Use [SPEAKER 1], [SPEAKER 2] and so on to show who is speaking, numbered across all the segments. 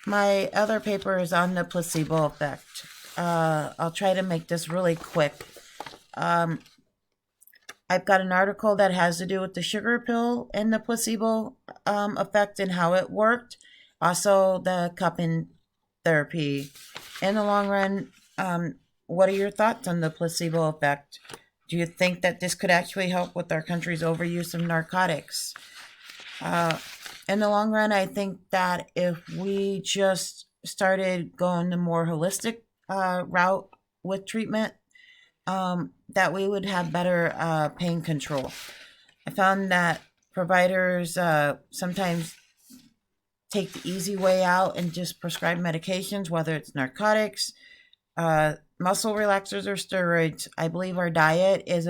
[SPEAKER 1] My other paper is on the placebo effect. I'll try to make this really quick. Um, I've got an article that has to do with the sugar pill and the placebo effect and how it worked. Also, the cupping therapy. In the long run, what are your thoughts on the placebo effect? Do you think that this could actually help with our country's overuse of narcotics? Uh, in the long run, I think that if we just started going the more holistic route with treatment, that we would have better pain control. I found that providers sometimes take the easy way out and just prescribe medications, whether it's narcotics, muscle relaxers, or steroids. I believe our diet is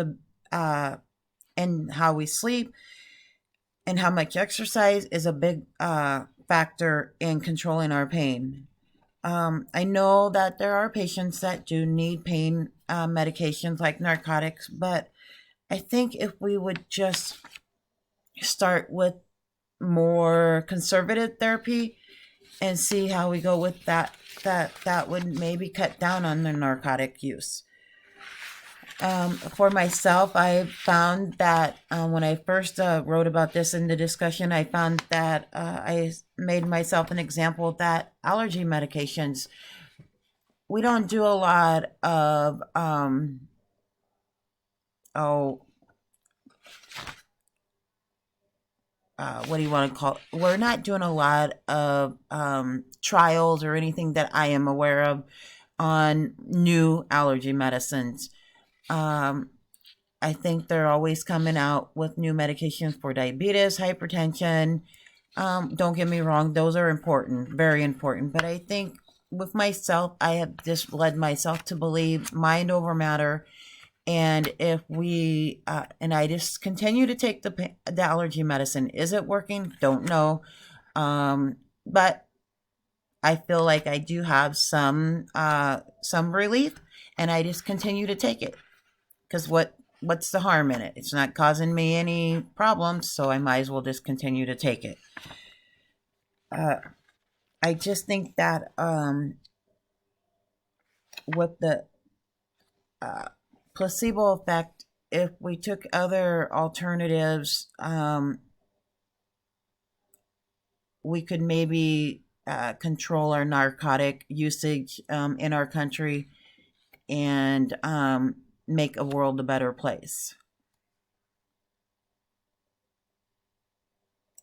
[SPEAKER 1] and how we sleep and how much exercise is a big factor in controlling our pain. I know that there are patients that do need pain medications like narcotics, but I think if we would just start with more conservative therapy and see how we go with that, that would maybe cut down on the narcotic use. For myself, I found that when I first wrote about this in the discussion, I found that I made myself an example that allergy medications, we don't do a lot of, oh, what do you want to call it? We're not doing a lot of trials or anything that I am aware of on new allergy medicines. Um, I think they're always coming out with new medications for diabetes, hypertension. Don't get me wrong, those are important, very important. But I think with myself, I have just led myself to believe mind over matter. And if we, and I just continue to take the allergy medicine. Is it working? Don't know. But I feel like I do have some relief, and I just continue to take it because what's the harm in it? It's not causing me any problems, so I might as well just continue to take it. Uh, I just think that with the uh, placebo effect, if we took other alternatives, we could maybe control our narcotic usage in our country and make a world a better place.